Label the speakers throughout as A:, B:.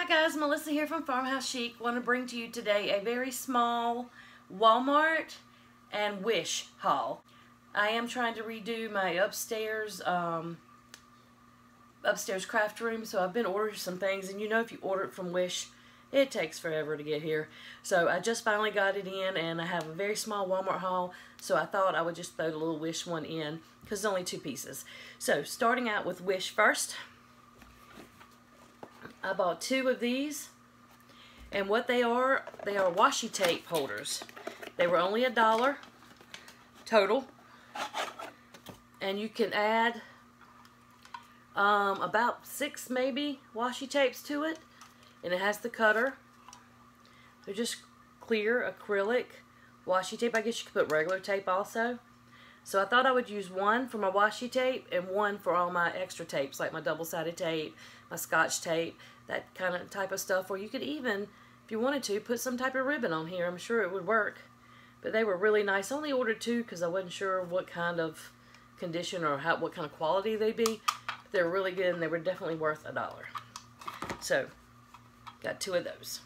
A: guys, Melissa here from Farmhouse Chic. Want to bring to you today a very small Walmart and Wish haul. I am trying to redo my upstairs craft room, so I've been ordering some things, and you know if you order it from Wish, it takes forever to get here. So I just finally got it in, and I have a very small Walmart haul, so I thought I would just throw the little Wish one in because it's only 2 pieces. So starting out with Wish first. I bought 2 of these, and what they are washi tape holders. They were only $1 total, and you can add about 6 maybe washi tapes to it, and it has the cutter. They're just clear acrylic washi tape. I guess you could put regular tape also. So I thought I would use one for my washi tape and one for all my extra tapes, like my double-sided tape, my scotch tape, that kind of type of stuff. Or you could even, if you wanted to, put some type of ribbon on here. I'm sure it would work. But they were really nice. I only ordered 2 because I wasn't sure what kind of condition or what kind of quality they'd be. They were really good, and they were definitely worth $1. So, got 2 of those.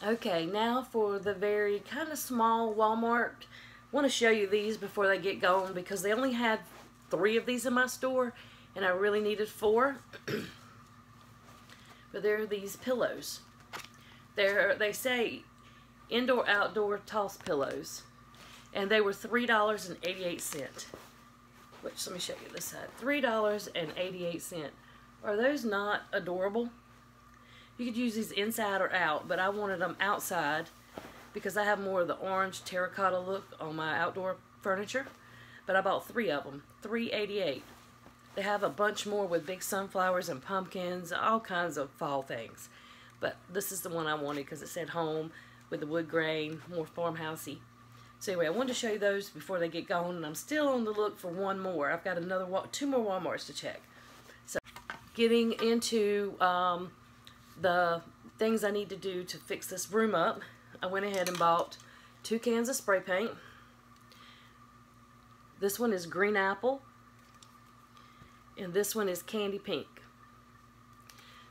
A: Okay, now for the very kind of small Walmart. I want to show you these before they get going because they only had 3 of these in my store, and I really needed 4. But they're these pillows. They say indoor-outdoor toss pillows, and they were $3.88. Which, let me show you this side. $3.88. Are those not adorable? You could use these inside or out, but I wanted them outside because I have more of the orange terracotta look on my outdoor furniture. But I bought 3 of them. $3.88. They have a bunch more with big sunflowers and pumpkins, all kinds of fall things. But this is the one I wanted because it said home with the wood grain, more farmhousey. So anyway, I wanted to show you those before they get going, and I'm still on the look for one more. I've got 2 more Walmarts to check. So getting into the things I need to do to fix this room up, I went ahead and bought 2 cans of spray paint. This one is green apple, and this one is candy pink.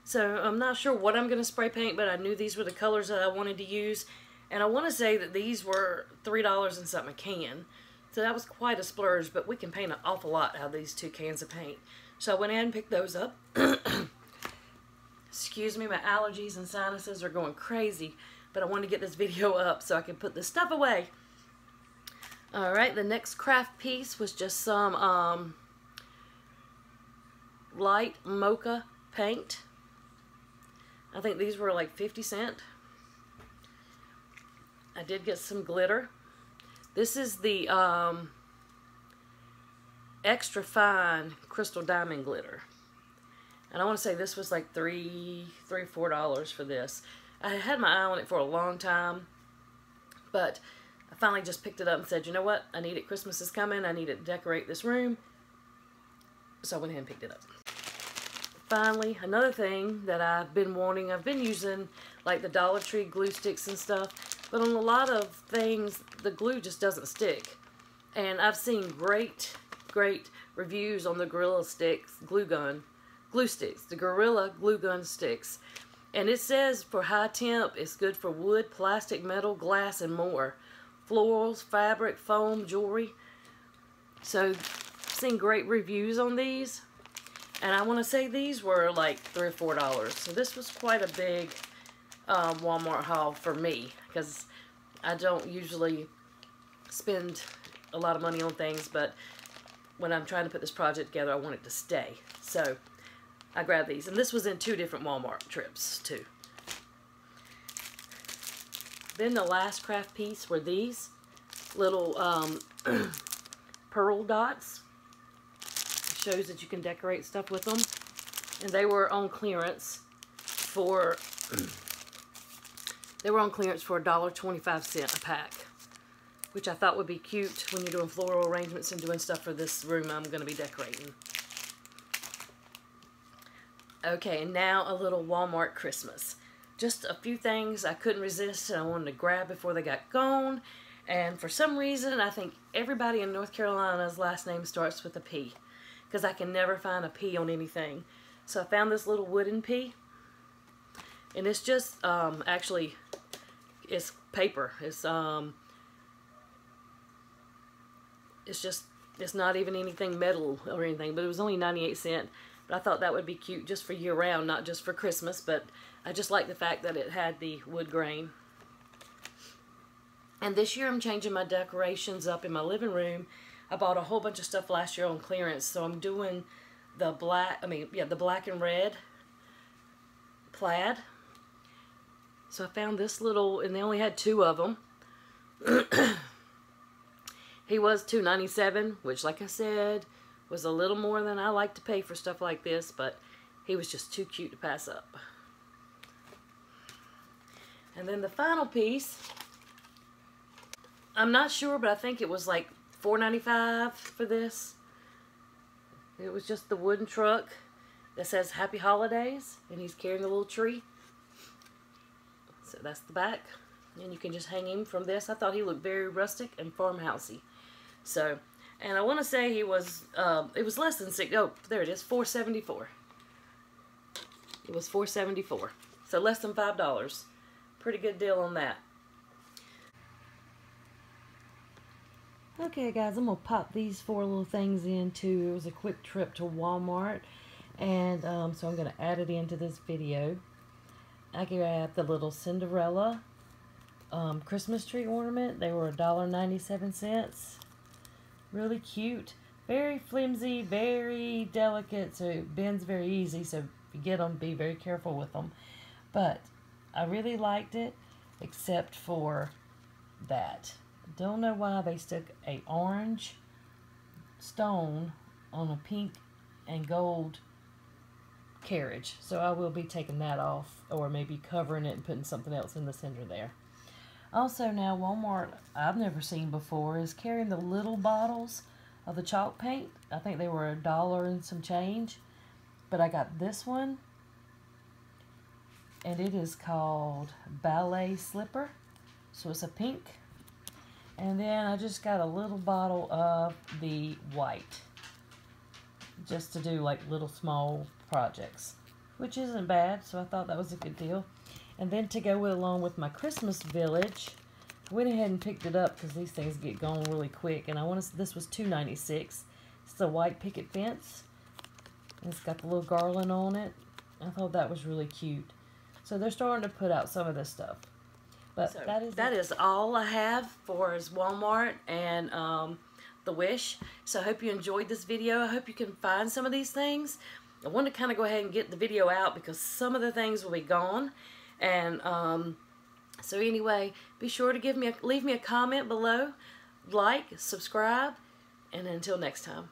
A: So I'm not sure what I'm going to spray paint, but I knew these were the colors that I wanted to use. And I want to say that these were $3 and something a can. So that was quite a splurge, but we can paint an awful lot out of these 2 cans of paint. So I went ahead and picked those up. Excuse me, my allergies and sinuses are going crazy, but I wanted to get this video up so I can put this stuff away. Alright, the next craft piece was just some light mocha paint. I think these were like 50 cents. I did get some glitter. This is the extra fine crystal diamond glitter. And I want to say this was like $3 or $4 for this. I had my eye on it for a long time, but I finally just picked it up and said, you know what, I need it. Christmas is coming. I need to decorate this room. So I went ahead and picked it up. Finally, another thing that I've been wanting, I've been using like the Dollar Tree glue sticks and stuff, but on a lot of things, the glue just doesn't stick. And I've seen great reviews on the Gorilla sticks, glue sticks, the Gorilla glue gun sticks. And it says for high temp, it's good for wood, plastic, metal, glass, and more. Florals, fabric, foam, jewelry. So, I've seen great reviews on these. And I want to say these were like $3 or $4. So this was quite a big Walmart haul for me, because I don't usually spend a lot of money on things, but when I'm trying to put this project together, I want it to stay. So I grabbed these, and this was in 2 different Walmart trips too. Then the last craft piece were these little pearl dots. Shows that you can decorate stuff with them, and they were on clearance for $1.25 a pack, which I thought would be cute when you're doing floral arrangements and doing stuff for this room I'm going to be decorating. Okay, and now a little Walmart Christmas. Just a few things I couldn't resist and I wanted to grab before they got gone, and for some reason I think everybody in North Carolina's last name starts with a P, because I can never find a P on anything. So I found this little wooden P, And it's just actually, it's paper. It's just, it's not even anything metal or anything, but it was only 98 cents. But I thought that would be cute just for year round, not just for Christmas. But I just like the fact that it had the wood grain. And this year I'm changing my decorations up in my living room. I bought a whole bunch of stuff last year on clearance, so I'm doing the black, the black and red plaid. So I found this little, and they only had 2 of them. He was $2.97, which, like I said, was a little more than I like to pay for stuff like this, but he was just too cute to pass up. And then the final piece, I'm not sure, but I think it was like $4.95 for this. It was just the wooden truck that says Happy Holidays, and he's carrying a little tree. So that's the back, and you can just hang him from this. I thought he looked very rustic and farmhousey. So, and I want to say he was, it was less than $6. Oh, there it is, $4.74. It was $4.74. So less than $5. Pretty good deal on that. Okay, guys, I'm going to pop these 4 little things into. It was a quick trip to Walmart, and so I'm going to add it into this video. I grabbed the little Cinderella Christmas tree ornament. They were $1.97. Really cute. Very flimsy, very delicate, so it bends very easy. So if you get them, be very careful with them. But I really liked it, except for that. Don't know why they stuck a orange stone on a pink and gold carriage. So I will be taking that off, or maybe covering it and putting something else in the center there. Also now Walmart, I've never seen before, is carrying the little bottles of the chalk paint. I think they were $1 and some change. But I got this one, and it is called Ballet Slipper. So it's a pink. And then I just got a little bottle of the white, just to do like little small projects, which isn't bad, so I thought that was a good deal. And then to go along with my Christmas village, I went ahead and picked it up because these things get gone really quick. And this was $2.96. It's a white picket fence, and it's got the little garland on it. I thought that was really cute. So they're starting to put out some of this stuff. But so that is all I have for is Walmart and the Wish. So I hope you enjoyed this video. I hope you can find some of these things. I want to kind of go ahead and get the video out because some of the things will be gone. And so anyway, be sure to leave me a comment below, like, subscribe, and until next time.